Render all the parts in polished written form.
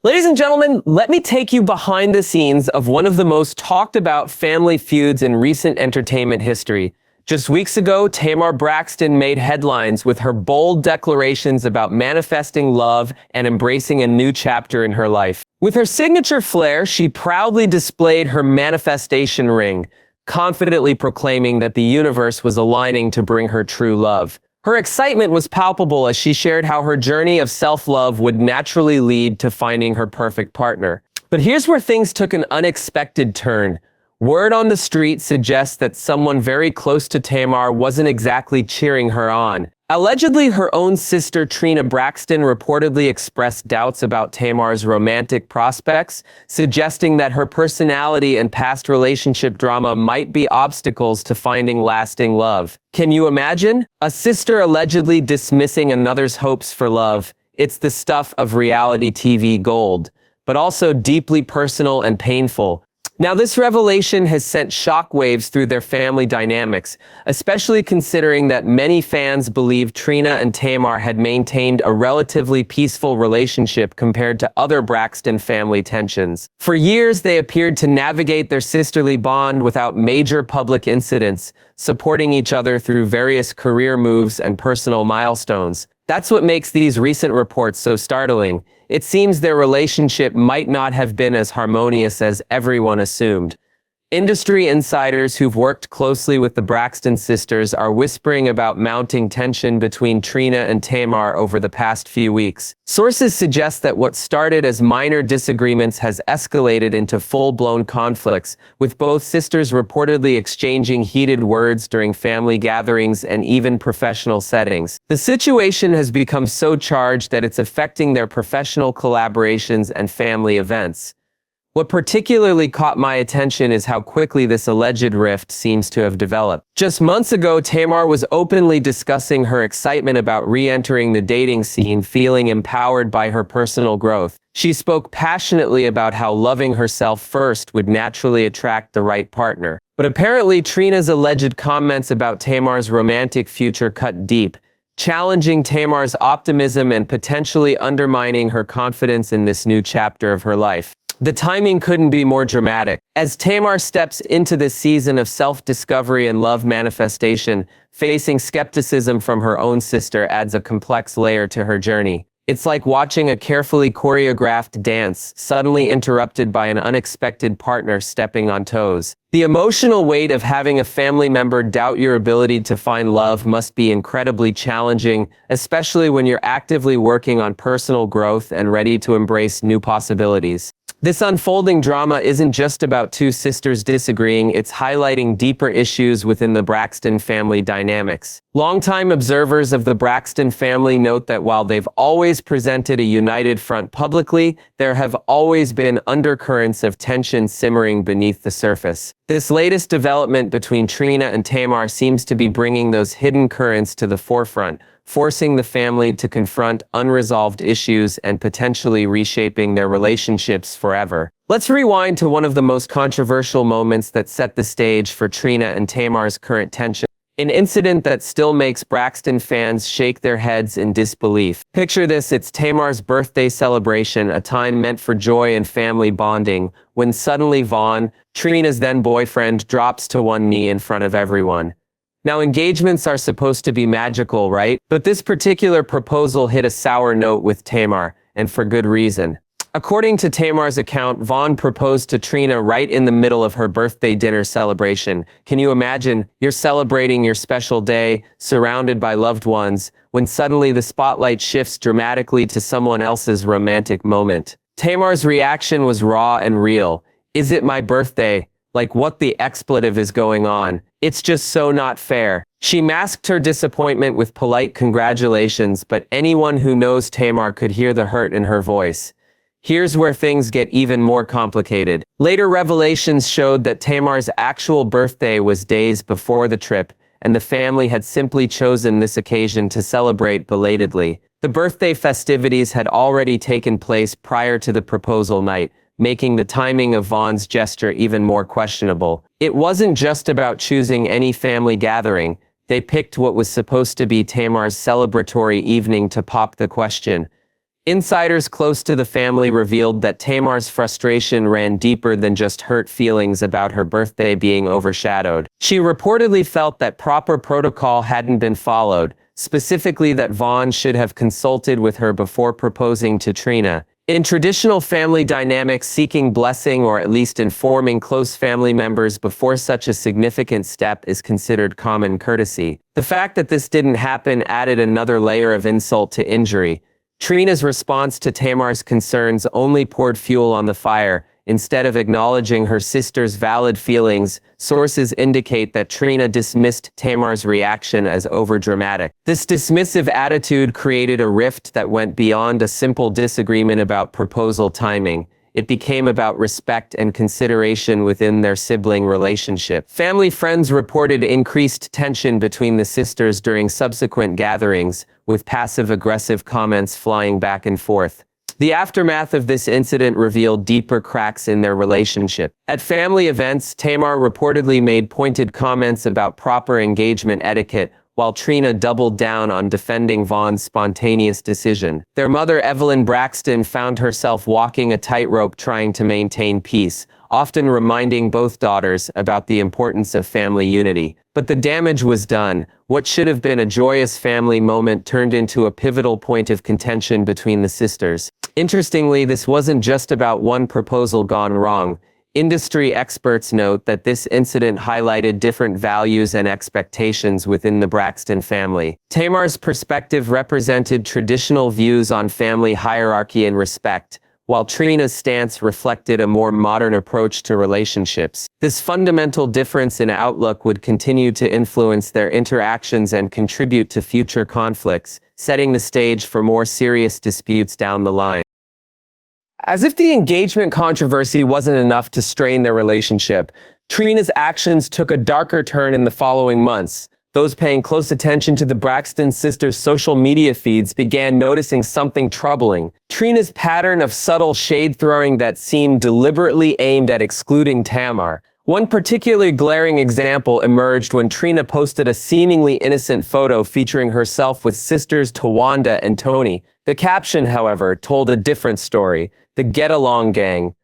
Ladies and gentlemen, let me take you behind the scenes of one of the most talked about family feuds in recent entertainment history. Just weeks ago, Tamar Braxton made headlines with her bold declarations about manifesting love and embracing a new chapter in her life. With her signature flair, she proudly displayed her manifestation ring, confidently proclaiming that the universe was aligning to bring her true love. Her excitement was palpable as she shared how her journey of self-love would naturally lead to finding her perfect partner. But here's where things took an unexpected turn. Word on the street suggests that someone very close to Tamar wasn't exactly cheering her on. Allegedly, her own sister Trina Braxton reportedly expressed doubts about Tamar's romantic prospects, suggesting that her personality and past relationship drama might be obstacles to finding lasting love. Can you imagine? A sister allegedly dismissing another's hopes for love. It's the stuff of reality TV gold, but also deeply personal and painful. Now, this revelation has sent shockwaves through their family dynamics, especially considering that many fans believe Trina and Tamar had maintained a relatively peaceful relationship compared to other Braxton family tensions. For years, they appeared to navigate their sisterly bond without major public incidents, supporting each other through various career moves and personal milestones. That's what makes these recent reports so startling. It seems their relationship might not have been as harmonious as everyone assumed. Industry insiders who've worked closely with the Braxton sisters are whispering about mounting tension between Trina and Tamar over the past few weeks. Sources suggest that what started as minor disagreements has escalated into full-blown conflicts, with both sisters reportedly exchanging heated words during family gatherings and even professional settings. The situation has become so charged that it's affecting their professional collaborations and family events. What particularly caught my attention is how quickly this alleged rift seems to have developed. Just months ago, Tamar was openly discussing her excitement about re-entering the dating scene, feeling empowered by her personal growth. She spoke passionately about how loving herself first would naturally attract the right partner. But apparently, Trina's alleged comments about Tamar's romantic future cut deep, challenging Tamar's optimism and potentially undermining her confidence in this new chapter of her life. The timing couldn't be more dramatic. As Tamar steps into this season of self-discovery and love manifestation, facing skepticism from her own sister adds a complex layer to her journey. It's like watching a carefully choreographed dance suddenly interrupted by an unexpected partner stepping on toes. The emotional weight of having a family member doubt your ability to find love must be incredibly challenging, especially when you're actively working on personal growth and ready to embrace new possibilities. This unfolding drama isn't just about two sisters disagreeing, it's highlighting deeper issues within the Braxton family dynamics. Longtime observers of the Braxton family note that while they've always presented a united front publicly, there have always been undercurrents of tension simmering beneath the surface. This latest development between Trina and Tamar seems to be bringing those hidden currents to the forefront, forcing the family to confront unresolved issues and potentially reshaping their relationships forever. Let's rewind to one of the most controversial moments that set the stage for Trina and Tamar's current tension. An incident that still makes Braxton fans shake their heads in disbelief. Picture this, it's Tamar's birthday celebration, a time meant for joy and family bonding, when suddenly Vaughn, Trina's then-boyfriend, drops to one knee in front of everyone. Now, engagements are supposed to be magical, right? But this particular proposal hit a sour note with Tamar, and for good reason. According to Tamar's account, Vaughn proposed to Trina right in the middle of her birthday dinner celebration. Can you imagine? You're celebrating your special day, surrounded by loved ones, when suddenly the spotlight shifts dramatically to someone else's romantic moment. Tamar's reaction was raw and real. Is it my birthday? Like, what the expletive is going on? It's just so not fair. She masked her disappointment with polite congratulations, but anyone who knows Tamar could hear the hurt in her voice. Here's where things get even more complicated. Later revelations showed that Tamar's actual birthday was days before the trip, and the family had simply chosen this occasion to celebrate belatedly. The birthday festivities had already taken place prior to the proposal night, making the timing of Vaughn's gesture even more questionable. It wasn't just about choosing any family gathering. They picked what was supposed to be Tamar's celebratory evening to pop the question. Insiders close to the family revealed that Tamar's frustration ran deeper than just hurt feelings about her birthday being overshadowed. She reportedly felt that proper protocol hadn't been followed, specifically that Vaughn should have consulted with her before proposing to Trina. In traditional family dynamics, seeking blessing or at least informing close family members before such a significant step is considered common courtesy. The fact that this didn't happen added another layer of insult to injury. Trina's response to Tamar's concerns only poured fuel on the fire. Instead of acknowledging her sister's valid feelings, sources indicate that Trina dismissed Tamar's reaction as overdramatic. This dismissive attitude created a rift that went beyond a simple disagreement about proposal timing. It became about respect and consideration within their sibling relationship. Family friends reported increased tension between the sisters during subsequent gatherings, with passive-aggressive comments flying back and forth. The aftermath of this incident revealed deeper cracks in their relationship. At family events, Tamar reportedly made pointed comments about proper engagement etiquette, while Trina doubled down on defending Vaughn's spontaneous decision. Their mother, Evelyn Braxton, found herself walking a tightrope trying to maintain peace, often reminding both daughters about the importance of family unity. But the damage was done. What should have been a joyous family moment turned into a pivotal point of contention between the sisters. Interestingly, this wasn't just about one proposal gone wrong. Industry experts note that this incident highlighted different values and expectations within the Braxton family. Tamar's perspective represented traditional views on family hierarchy and respect, while Trina's stance reflected a more modern approach to relationships. This fundamental difference in outlook would continue to influence their interactions and contribute to future conflicts, setting the stage for more serious disputes down the line. As if the engagement controversy wasn't enough to strain their relationship, Trina's actions took a darker turn in the following months. Those paying close attention to the Braxton sisters' social media feeds began noticing something troubling. Trina's pattern of subtle shade-throwing that seemed deliberately aimed at excluding Tamar. One particularly glaring example emerged when Trina posted a seemingly innocent photo featuring herself with sisters Tawanda and Tony. The caption, however, told a different story: the Get Along Gang.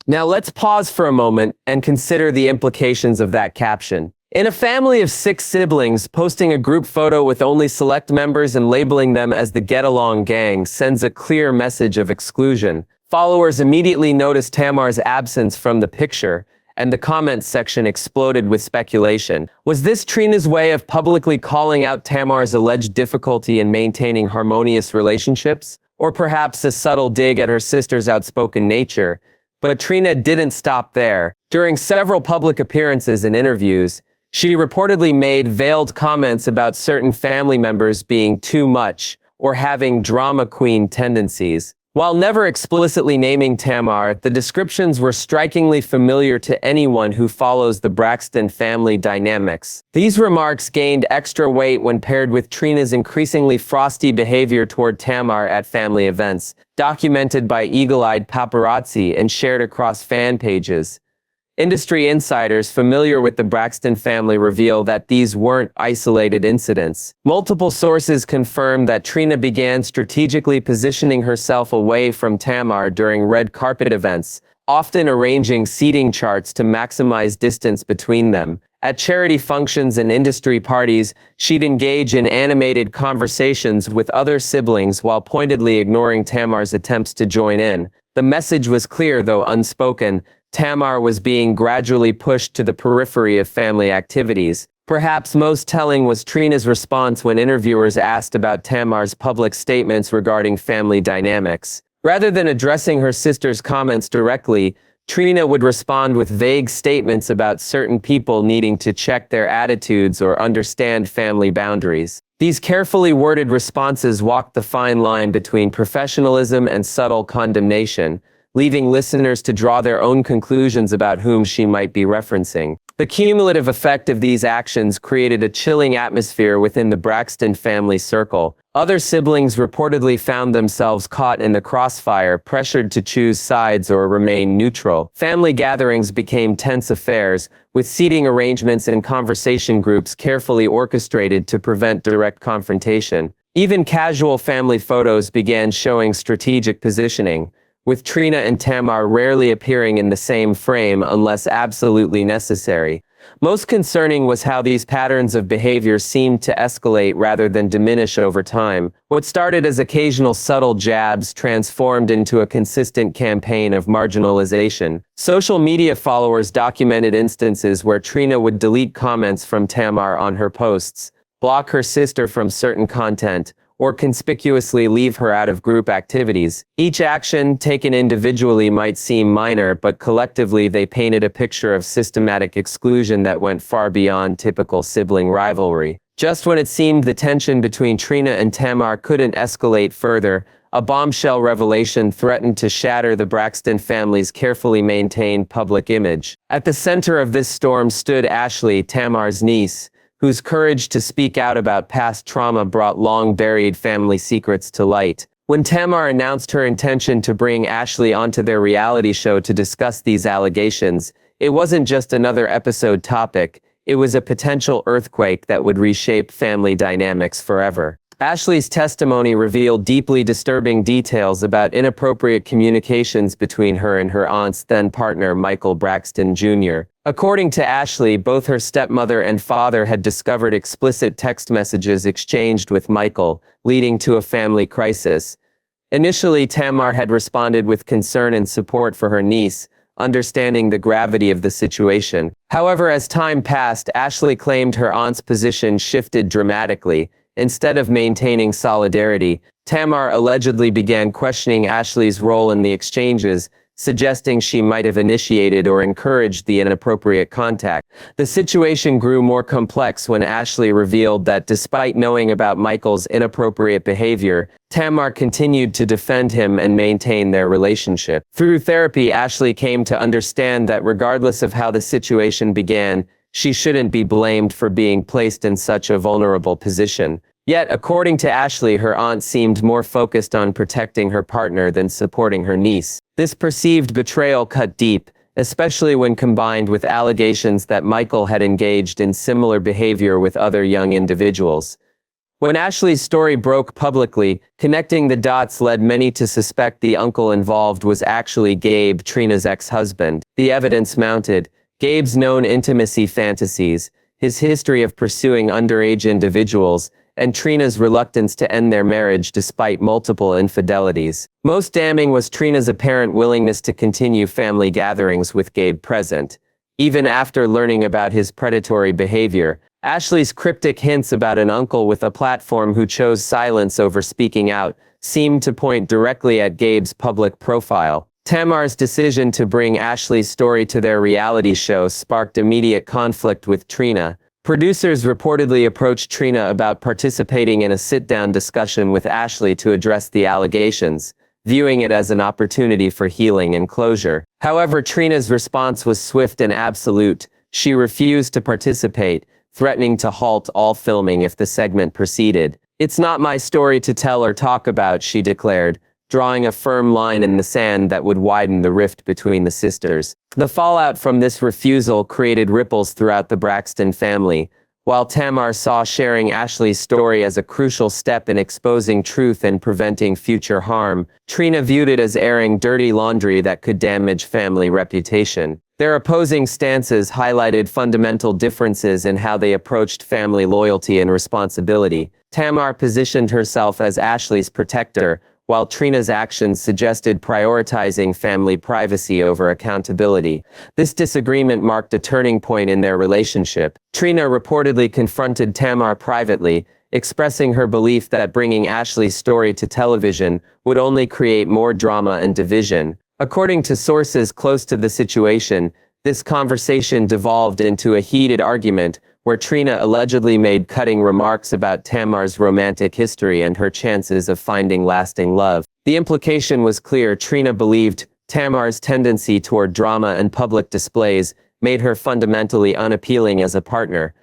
Now let's pause for a moment and consider the implications of that caption. In a family of 6 siblings, posting a group photo with only select members and labeling them as the Get Along Gang sends a clear message of exclusion. Followers immediately noticed Tamar's absence from the picture, and the comments section exploded with speculation. Was this Trina's way of publicly calling out Tamar's alleged difficulty in maintaining harmonious relationships? Or perhaps a subtle dig at her sister's outspoken nature? But Trina didn't stop there. During several public appearances and interviews, she reportedly made veiled comments about certain family members being too much or having drama queen tendencies. While never explicitly naming Tamar, the descriptions were strikingly familiar to anyone who follows the Braxton family dynamics. These remarks gained extra weight when paired with Trina's increasingly frosty behavior toward Tamar at family events, documented by eagle-eyed paparazzi and shared across fan pages. Industry insiders familiar with the Braxton family reveal that these weren't isolated incidents. Multiple sources confirm that Trina began strategically positioning herself away from Tamar during red carpet events, often arranging seating charts to maximize distance between them. At charity functions and industry parties, she'd engage in animated conversations with other siblings while pointedly ignoring Tamar's attempts to join in. The message was clear, though unspoken. Tamar was being gradually pushed to the periphery of family activities. Perhaps most telling was Trina's response when interviewers asked about Tamar's public statements regarding family dynamics. Rather than addressing her sister's comments directly, Trina would respond with vague statements about certain people needing to check their attitudes or understand family boundaries. These carefully worded responses walked the fine line between professionalism and subtle condemnation, leaving listeners to draw their own conclusions about whom she might be referencing. The cumulative effect of these actions created a chilling atmosphere within the Braxton family circle. Other siblings reportedly found themselves caught in the crossfire, pressured to choose sides or remain neutral. Family gatherings became tense affairs, with seating arrangements and conversation groups carefully orchestrated to prevent direct confrontation. Even casual family photos began showing strategic positioning, with Trina and Tamar rarely appearing in the same frame unless absolutely necessary. Most concerning was how these patterns of behavior seemed to escalate rather than diminish over time. What started as occasional subtle jabs transformed into a consistent campaign of marginalization. Social media followers documented instances where Trina would delete comments from Tamar on her posts, block her sister from certain content, or conspicuously leave her out of group activities. Each action, taken individually, might seem minor, but collectively they painted a picture of systematic exclusion that went far beyond typical sibling rivalry. Just when it seemed the tension between Trina and Tamar couldn't escalate further, a bombshell revelation threatened to shatter the Braxton family's carefully maintained public image. At the center of this storm stood Ashley, Tamar's niece, whose courage to speak out about past trauma brought long-buried family secrets to light. When Tamar announced her intention to bring Ashley onto their reality show to discuss these allegations, it wasn't just another episode topic, it was a potential earthquake that would reshape family dynamics forever. Ashley's testimony revealed deeply disturbing details about inappropriate communications between her and her aunt's then-partner Michael Braxton Jr. According to Ashley, both her stepmother and father had discovered explicit text messages exchanged with Michael, leading to a family crisis. Initially, Tamar had responded with concern and support for her niece, understanding the gravity of the situation. However, as time passed, Ashley claimed her aunt's position shifted dramatically. Instead of maintaining solidarity, Tamar allegedly began questioning Ashley's role in the exchanges, suggesting she might have initiated or encouraged the inappropriate contact. The situation grew more complex when Ashley revealed that despite knowing about Michael's inappropriate behavior, Tamar continued to defend him and maintain their relationship. Through therapy, Ashley came to understand that regardless of how the situation began, she shouldn't be blamed for being placed in such a vulnerable position. Yet, according to Ashley, her aunt seemed more focused on protecting her partner than supporting her niece. This perceived betrayal cut deep, especially when combined with allegations that Michael had engaged in similar behavior with other young individuals. When Ashley's story broke publicly, connecting the dots led many to suspect the uncle involved was actually Gabe, Trina's ex-husband. The evidence mounted. Gabe's known intimacy fantasies, his history of pursuing underage individuals, and Trina's reluctance to end their marriage despite multiple infidelities. Most damning was Trina's apparent willingness to continue family gatherings with Gabe present. Even after learning about his predatory behavior, Ashley's cryptic hints about an uncle with a platform who chose silence over speaking out seemed to point directly at Gabe's public profile. Tamar's decision to bring Ashley's story to their reality show sparked immediate conflict with Trina. Producers reportedly approached Trina about participating in a sit-down discussion with Ashley to address the allegations, viewing it as an opportunity for healing and closure. However, Trina's response was swift and absolute. She refused to participate, threatening to halt all filming if the segment proceeded. "It's not my story to tell or talk about," she declared, drawing a firm line in the sand that would widen the rift between the sisters. The fallout from this refusal created ripples throughout the Braxton family. While Tamar saw sharing Ashley's story as a crucial step in exposing truth and preventing future harm, Trina viewed it as airing dirty laundry that could damage family reputation. Their opposing stances highlighted fundamental differences in how they approached family loyalty and responsibility. Tamar positioned herself as Ashley's protector, while Trina's actions suggested prioritizing family privacy over accountability. This disagreement marked a turning point in their relationship. Trina reportedly confronted Tamar privately, expressing her belief that bringing Ashley's story to television would only create more drama and division. According to sources close to the situation, this conversation devolved into a heated argument where Trina allegedly made cutting remarks about Tamar's romantic history and her chances of finding lasting love. The implication was clear. Trina believed Tamar's tendency toward drama and public displays made her fundamentally unappealing as a partner.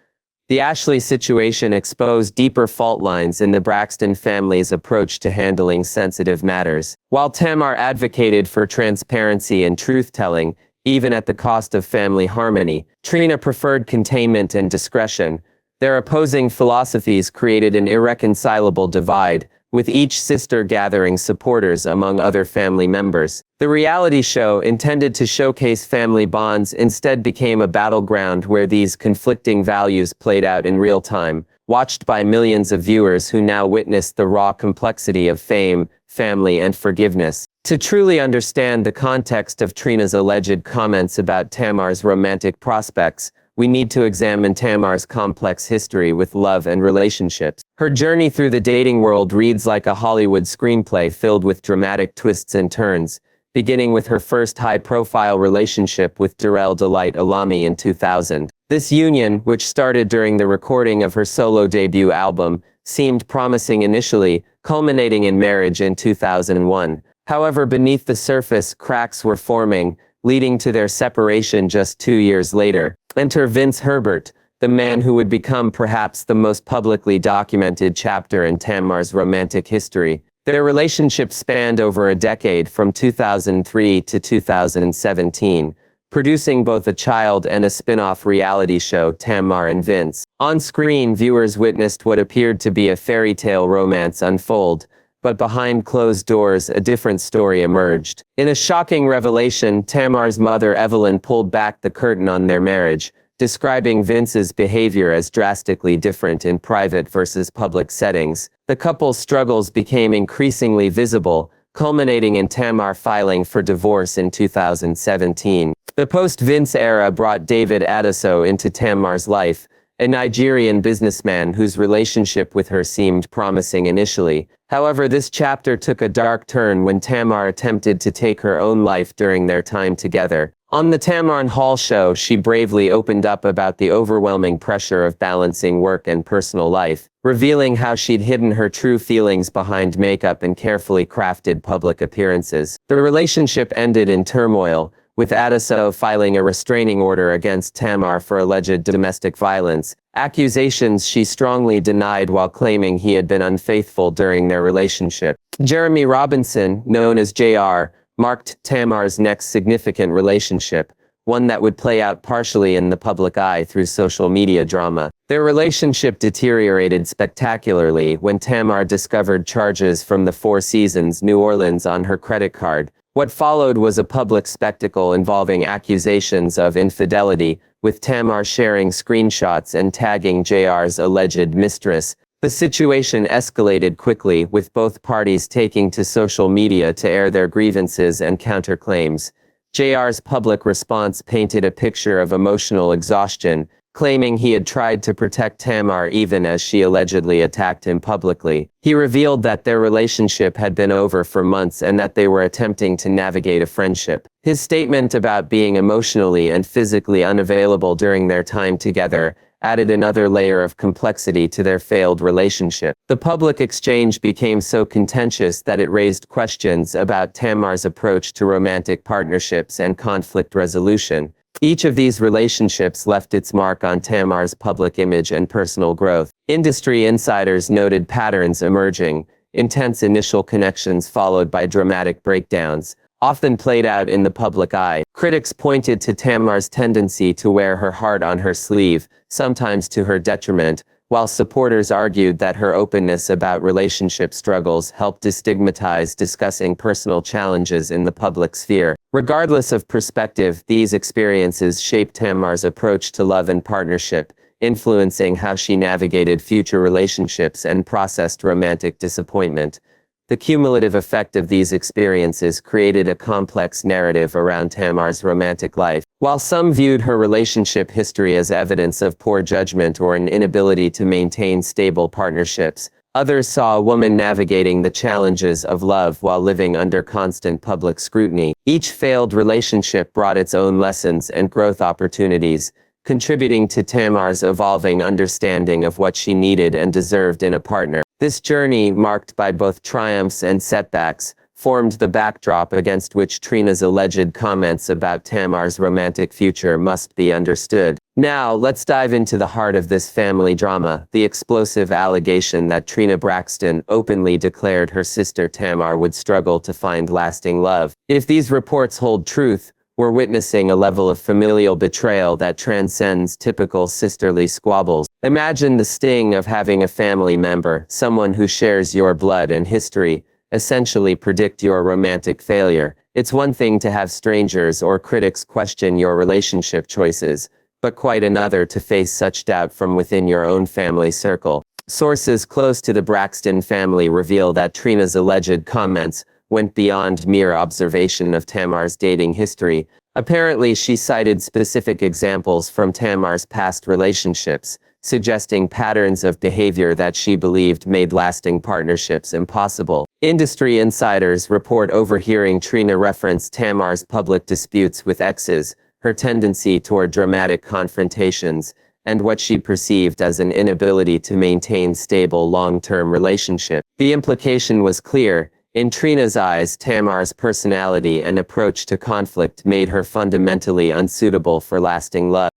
The Ashley situation exposed deeper fault lines in the Braxton family's approach to handling sensitive matters. While Tamar advocated for transparency and truth-telling, even at the cost of family harmony, Trina preferred containment and discretion. Their opposing philosophies created an irreconcilable divide, with each sister gathering supporters among other family members. The reality show, intended to showcase family bonds, instead became a battleground where these conflicting values played out in real time, watched by millions of viewers who now witnessed the raw complexity of fame, family, and forgiveness. To truly understand the context of Trina's alleged comments about Tamar's romantic prospects, we need to examine Tamar's complex history with love and relationships. Her journey through the dating world reads like a Hollywood screenplay filled with dramatic twists and turns, beginning with her first high-profile relationship with Darrell Delight Alami in 2000. This union, which started during the recording of her solo debut album, seemed promising initially, culminating in marriage in 2001. However, beneath the surface, cracks were forming, leading to their separation just 2 years later. Enter Vince Herbert, the man who would become perhaps the most publicly documented chapter in Tamar's romantic history. Their relationship spanned over a decade, from 2003 to 2017, producing both a child and a spin-off reality show, Tamar and Vince. On screen, viewers witnessed what appeared to be a fairy tale romance unfold, but behind closed doors, a different story emerged. In a shocking revelation, Tamar's mother Evelyn pulled back the curtain on their marriage, describing Vince's behavior as drastically different in private versus public settings. The couple's struggles became increasingly visible, culminating in Tamar filing for divorce in 2017. The post-Vince era brought David Adeso into Tamar's life, a Nigerian businessman whose relationship with her seemed promising initially. However, this chapter took a dark turn when Tamar attempted to take her own life during their time together. On the Tamar Hall show, she bravely opened up about the overwhelming pressure of balancing work and personal life, revealing how she'd hidden her true feelings behind makeup and carefully crafted public appearances. The relationship ended in turmoil, with Adeso filing a restraining order against Tamar for alleged domestic violence, accusations she strongly denied while claiming he had been unfaithful during their relationship. Jeremy Robinson, known as JR, marked Tamar's next significant relationship, one that would play out partially in the public eye through social media drama. Their relationship deteriorated spectacularly when Tamar discovered charges from the Four Seasons New Orleans on her credit card. What followed was a public spectacle involving accusations of infidelity, with Tamar sharing screenshots and tagging JR's alleged mistress. The situation escalated quickly, with both parties taking to social media to air their grievances and counterclaims. JR's public response painted a picture of emotional exhaustion, claiming he had tried to protect Tamar even as she allegedly attacked him publicly. He revealed that their relationship had been over for months and that they were attempting to navigate a friendship. His statement about being emotionally and physically unavailable during their time together added another layer of complexity to their failed relationship. The public exchange became so contentious that it raised questions about Tamar's approach to romantic partnerships and conflict resolution. Each of these relationships left its mark on Tamar's public image and personal growth. Industry insiders noted patterns emerging: intense initial connections followed by dramatic breakdowns, often played out in the public eye. Critics pointed to Tamar's tendency to wear her heart on her sleeve, sometimes to her detriment, while supporters argued that her openness about relationship struggles helped destigmatize discussing personal challenges in the public sphere. Regardless of perspective, these experiences shaped Tamar's approach to love and partnership, influencing how she navigated future relationships and processed romantic disappointment. The cumulative effect of these experiences created a complex narrative around Tamar's romantic life. While some viewed her relationship history as evidence of poor judgment or an inability to maintain stable partnerships, others saw a woman navigating the challenges of love while living under constant public scrutiny. Each failed relationship brought its own lessons and growth opportunities, contributing to Tamar's evolving understanding of what she needed and deserved in a partner. This journey, marked by both triumphs and setbacks, formed the backdrop against which Trina's alleged comments about Tamar's romantic future must be understood. Now, let's dive into the heart of this family drama, the explosive allegation that Trina Braxton openly declared her sister Tamar would struggle to find lasting love. If these reports hold truth, we're witnessing a level of familial betrayal that transcends typical sisterly squabbles. Imagine the sting of having a family member, someone who shares your blood and history, essentially predict your romantic failure. It's one thing to have strangers or critics question your relationship choices, but quite another to face such doubt from within your own family circle. Sources close to the Braxton family reveal that Trina's alleged comments went beyond mere observation of Tamar's dating history. Apparently, she cited specific examples from Tamar's past relationships, suggesting patterns of behavior that she believed made lasting partnerships impossible. Industry insiders report overhearing Trina reference Tamar's public disputes with exes, her tendency toward dramatic confrontations, and what she perceived as an inability to maintain stable long-term relationship. The implication was clear. In Trina's eyes, Tamar's personality and approach to conflict made her fundamentally unsuitable for lasting love.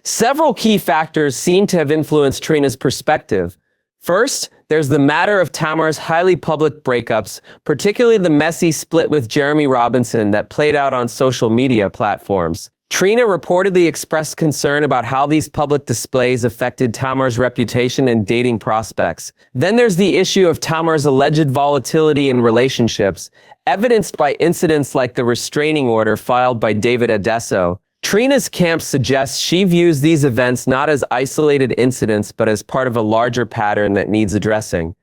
Several key factors seem to have influenced Trina's perspective. First, there's the matter of Tamar's highly public breakups, particularly the messy split with Jeremy Robinson that played out on social media platforms. Trina reportedly expressed concern about how these public displays affected Tamar's reputation and dating prospects. Then there's the issue of Tamar's alleged volatility in relationships, evidenced by incidents like the restraining order filed by David Adesso. Trina's camp suggests she views these events not as isolated incidents but as part of a larger pattern that needs addressing.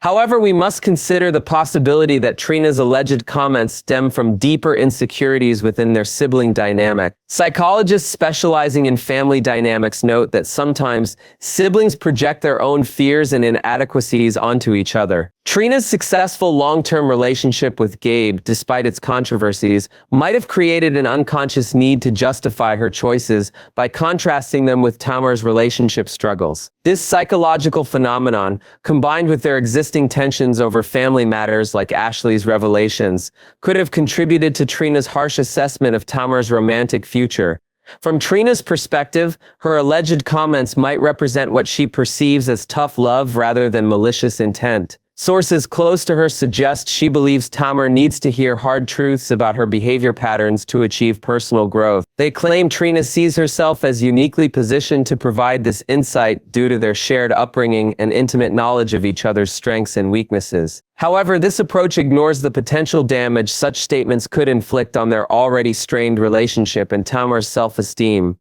However, we must consider the possibility that Trina's alleged comments stem from deeper insecurities within their sibling dynamic. Psychologists specializing in family dynamics note that sometimes siblings project their own fears and inadequacies onto each other. Trina's successful long-term relationship with Gabe, despite its controversies, might have created an unconscious need to justify her choices by contrasting them with Tamar's relationship struggles. This psychological phenomenon, combined with their existing tensions over family matters like Ashley's revelations, could have contributed to Trina's harsh assessment of Tamar's romantic future. From Trina's perspective, her alleged comments might represent what she perceives as tough love rather than malicious intent. Sources close to her suggest she believes Tamar needs to hear hard truths about her behavior patterns to achieve personal growth. They claim Trina sees herself as uniquely positioned to provide this insight due to their shared upbringing and intimate knowledge of each other's strengths and weaknesses. However, this approach ignores the potential damage such statements could inflict on their already strained relationship and Tamar's self-esteem.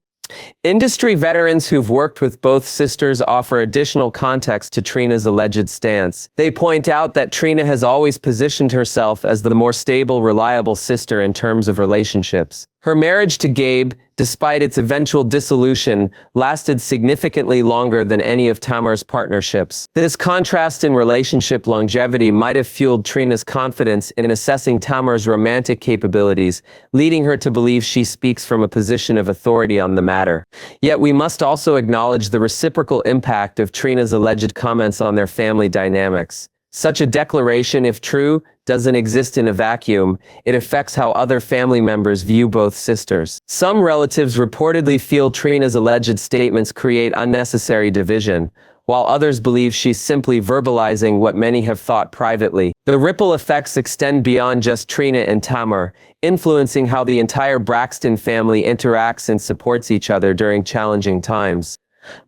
Industry veterans who've worked with both sisters offer additional context to Trina's alleged stance. They point out that Trina has always positioned herself as the more stable, reliable sister in terms of relationships. Her marriage to Gabe, despite its eventual dissolution, lasted significantly longer than any of Tamar's partnerships. This contrast in relationship longevity might have fueled Trina's confidence in assessing Tamar's romantic capabilities, leading her to believe she speaks from a position of authority on the matter. Yet we must also acknowledge the reciprocal impact of Trina's alleged comments on their family dynamics. Such a declaration, if true, doesn't exist in a vacuum. It affects how other family members view both sisters. Some relatives reportedly feel Trina's alleged statements create unnecessary division, while others believe she's simply verbalizing what many have thought privately. The ripple effects extend beyond just Trina and Tamar, influencing how the entire Braxton family interacts and supports each other during challenging times.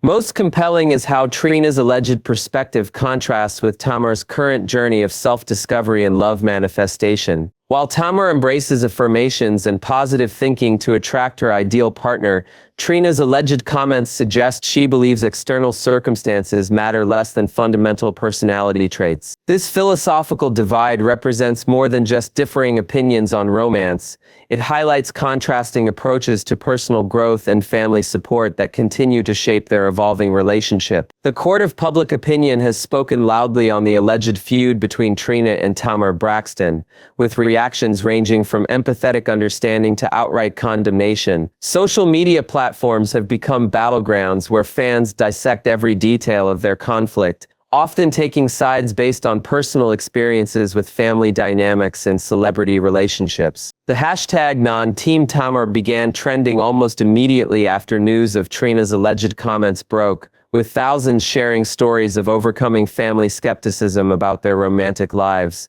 Most compelling is how Trina's alleged perspective contrasts with Tamar's current journey of self-discovery and love manifestation. While Tamar embraces affirmations and positive thinking to attract her ideal partner, Trina's alleged comments suggest she believes external circumstances matter less than fundamental personality traits. This philosophical divide represents more than just differing opinions on romance. It highlights contrasting approaches to personal growth and family support that continue to shape their evolving relationship. The court of public opinion has spoken loudly on the alleged feud between Trina and Tamar Braxton, with reactions ranging from empathetic understanding to outright condemnation. Social media platforms have become battlegrounds where fans dissect every detail of their conflict, often taking sides based on personal experiences with family dynamics and celebrity relationships. The hashtag #Non-Team Tamar began trending almost immediately after news of Trina's alleged comments broke, with thousands sharing stories of overcoming family skepticism about their romantic lives.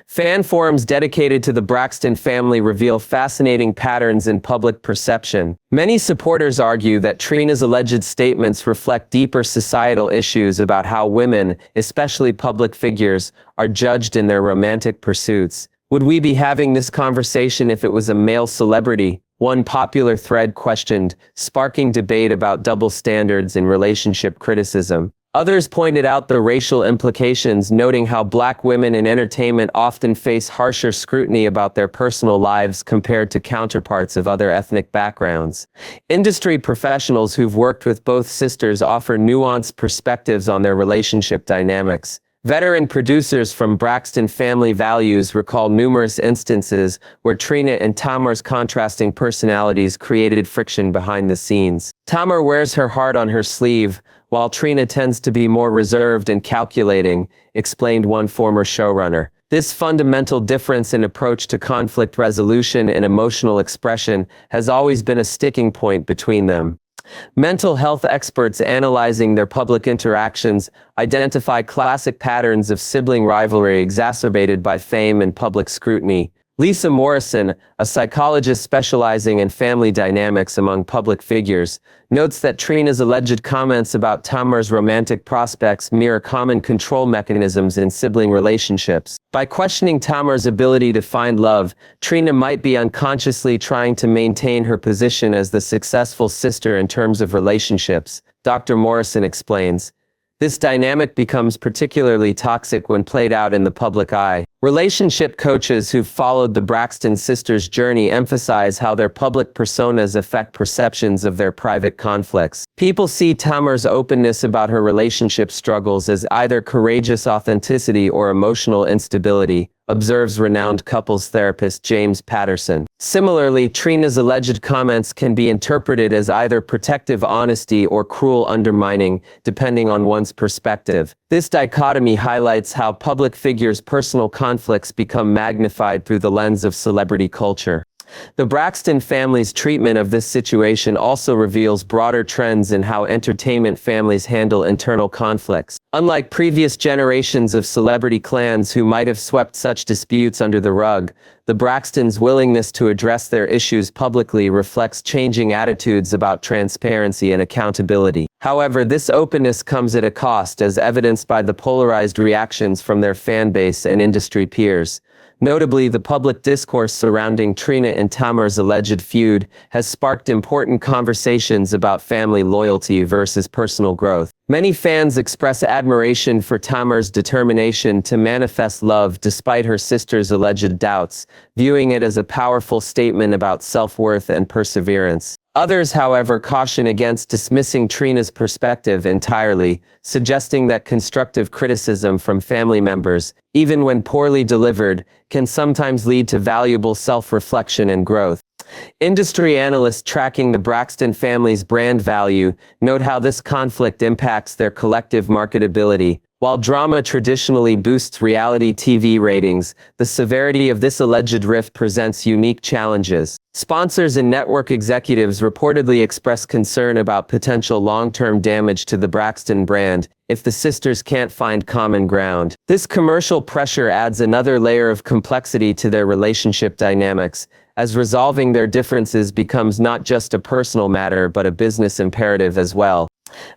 Fan forums dedicated to the Braxton family reveal fascinating patterns in public perception. Many supporters argue that Trina's alleged statements reflect deeper societal issues about how women, especially public figures, are judged in their romantic pursuits. Would we be having this conversation if it was a male celebrity? One popular thread questioned, sparking debate about double standards in relationship criticism. Others pointed out the racial implications, noting how Black women in entertainment often face harsher scrutiny about their personal lives compared to counterparts of other ethnic backgrounds. Industry professionals who've worked with both sisters offer nuanced perspectives on their relationship dynamics. Veteran producers from Braxton Family Values recall numerous instances where Trina and Tamar's contrasting personalities created friction behind the scenes. Tamar wears her heart on her sleeve, while Trina tends to be more reserved and calculating, explained one former showrunner. This fundamental difference in approach to conflict resolution and emotional expression has always been a sticking point between them. Mental health experts analyzing their public interactions identify classic patterns of sibling rivalry exacerbated by fame and public scrutiny. Lisa Morrison, a psychologist specializing in family dynamics among public figures, notes that Trina's alleged comments about Tamar's romantic prospects mirror common control mechanisms in sibling relationships. By questioning Tamar's ability to find love, Trina might be unconsciously trying to maintain her position as the successful sister in terms of relationships, Dr. Morrison explains. This dynamic becomes particularly toxic when played out in the public eye. Relationship coaches who've followed the Braxton sisters' journey emphasize how their public personas affect perceptions of their private conflicts. People see Tamar's openness about her relationship struggles as either courageous authenticity or emotional instability, observes renowned couples therapist James Patterson. Similarly, Trina's alleged comments can be interpreted as either protective honesty or cruel undermining, depending on one's perspective. This dichotomy highlights how public figures' personal conflicts become magnified through the lens of celebrity culture. The Braxton family's treatment of this situation also reveals broader trends in how entertainment families handle internal conflicts. Unlike previous generations of celebrity clans who might have swept such disputes under the rug, the Braxtons' willingness to address their issues publicly reflects changing attitudes about transparency and accountability. However, this openness comes at a cost, as evidenced by the polarized reactions from their fan base and industry peers. Notably, the public discourse surrounding Trina and Tamar's alleged feud has sparked important conversations about family loyalty versus personal growth. Many fans express admiration for Tamar's determination to manifest love despite her sister's alleged doubts, viewing it as a powerful statement about self-worth and perseverance. Others, however, caution against dismissing Trina's perspective entirely, suggesting that constructive criticism from family members, even when poorly delivered, can sometimes lead to valuable self-reflection and growth. Industry analysts tracking the Braxton family's brand value note how this conflict impacts their collective marketability. While drama traditionally boosts reality TV ratings, the severity of this alleged rift presents unique challenges. Sponsors and network executives reportedly express concern about potential long-term damage to the Braxton brand if the sisters can't find common ground. This commercial pressure adds another layer of complexity to their relationship dynamics, as resolving their differences becomes not just a personal matter but a business imperative as well.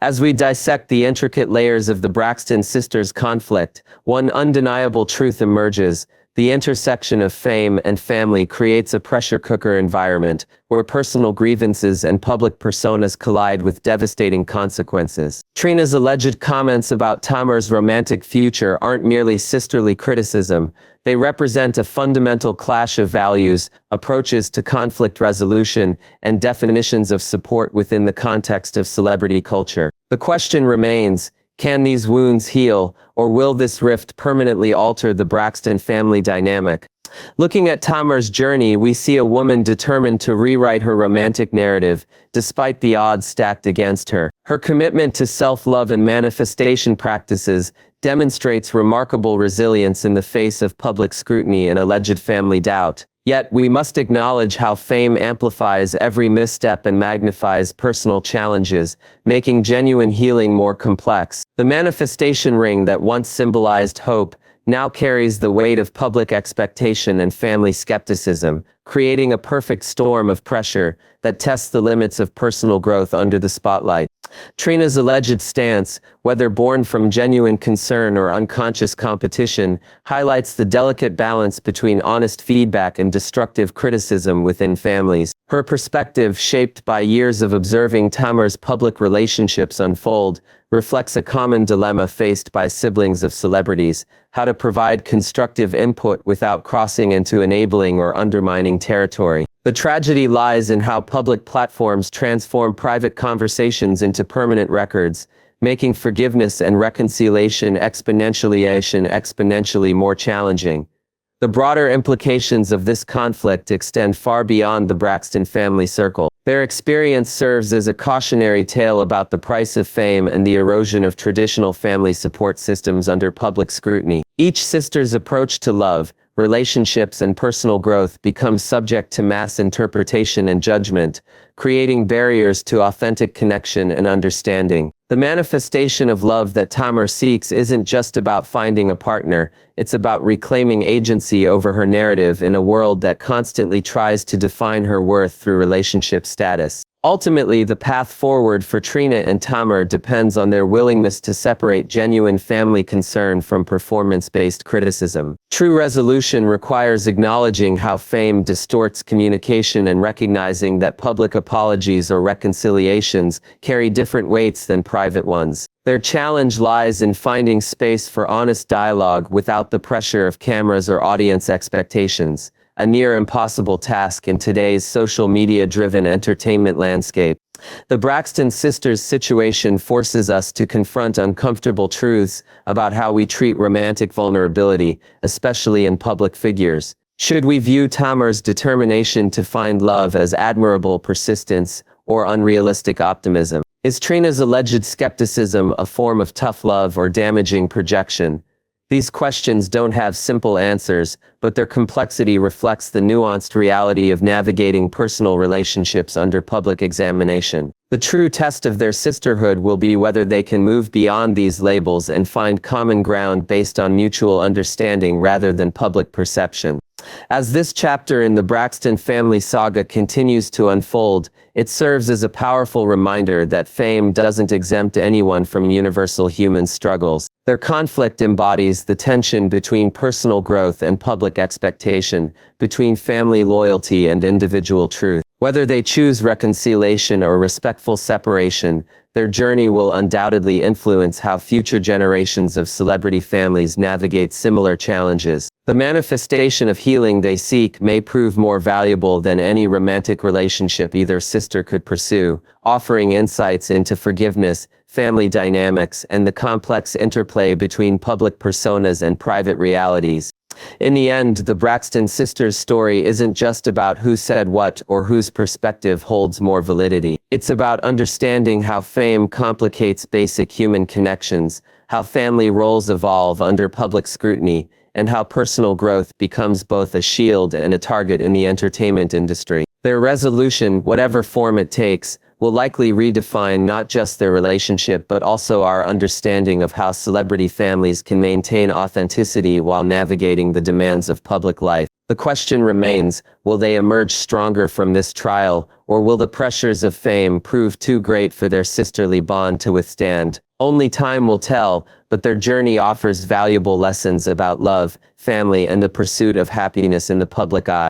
As we dissect the intricate layers of the Braxton sisters' conflict, one undeniable truth emerges: the intersection of fame and family creates a pressure cooker environment, where personal grievances and public personas collide with devastating consequences. Trina's alleged comments about Tamar's romantic future aren't merely sisterly criticism. They represent a fundamental clash of values, approaches to conflict resolution, and definitions of support within the context of celebrity culture. The question remains: can these wounds heal, or will this rift permanently alter the Braxton family dynamic? Looking at Tamar's journey, we see a woman determined to rewrite her romantic narrative, despite the odds stacked against her. Her commitment to self-love and manifestation practices demonstrates remarkable resilience in the face of public scrutiny and alleged family doubt. Yet, we must acknowledge how fame amplifies every misstep and magnifies personal challenges, making genuine healing more complex. The manifestation ring that once symbolized hope now carries the weight of public expectation and family skepticism, creating a perfect storm of pressure that tests the limits of personal growth under the spotlight. Trina's alleged stance, whether born from genuine concern or unconscious competition, highlights the delicate balance between honest feedback and destructive criticism within families. Her perspective, shaped by years of observing Tamar's public relationships unfold, reflects a common dilemma faced by siblings of celebrities: how to provide constructive input without crossing into enabling or undermining territory. The tragedy lies in how public platforms transform private conversations into permanent records, making forgiveness and reconciliation exponentially more challenging. The broader implications of this conflict extend far beyond the Braxton family circle. Their experience serves as a cautionary tale about the price of fame and the erosion of traditional family support systems under public scrutiny. Each sister's approach to love, relationships, and personal growth becomes subject to mass interpretation and judgment, creating barriers to authentic connection and understanding. The manifestation of love that Tamar seeks isn't just about finding a partner, it's about reclaiming agency over her narrative in a world that constantly tries to define her worth through relationship status. Ultimately, the path forward for Trina and Tamar depends on their willingness to separate genuine family concern from performance-based criticism. True resolution requires acknowledging how fame distorts communication and recognizing that public apologies or reconciliations carry different weights than private ones. Their challenge lies in finding space for honest dialogue without the pressure of cameras or audience expectations, a near impossible task in today's social media-driven entertainment landscape. The Braxton sisters' situation forces us to confront uncomfortable truths about how we treat romantic vulnerability, especially in public figures. Should we view Tamar's determination to find love as admirable persistence or unrealistic optimism? Is Trina's alleged skepticism a form of tough love or damaging projection? These questions don't have simple answers, but their complexity reflects the nuanced reality of navigating personal relationships under public examination. The true test of their sisterhood will be whether they can move beyond these labels and find common ground based on mutual understanding rather than public perception. As this chapter in the Braxton family saga continues to unfold, it serves as a powerful reminder that fame doesn't exempt anyone from universal human struggles. Their conflict embodies the tension between personal growth and public expectation, between family loyalty and individual truth. Whether they choose reconciliation or respectful separation, their journey will undoubtedly influence how future generations of celebrity families navigate similar challenges. The manifestation of healing they seek may prove more valuable than any romantic relationship either sister could pursue, offering insights into forgiveness, family dynamics, and the complex interplay between public personas and private realities. In the end, the Braxton sisters' story isn't just about who said what or whose perspective holds more validity. It's about understanding how fame complicates basic human connections, how family roles evolve under public scrutiny, and how personal growth becomes both a shield and a target in the entertainment industry. Their resolution, whatever form it takes, will likely redefine not just their relationship but also our understanding of how celebrity families can maintain authenticity while navigating the demands of public life. The question remains, will they emerge stronger from this trial, or will the pressures of fame prove too great for their sisterly bond to withstand? Only time will tell, but their journey offers valuable lessons about love, family, and the pursuit of happiness in the public eye.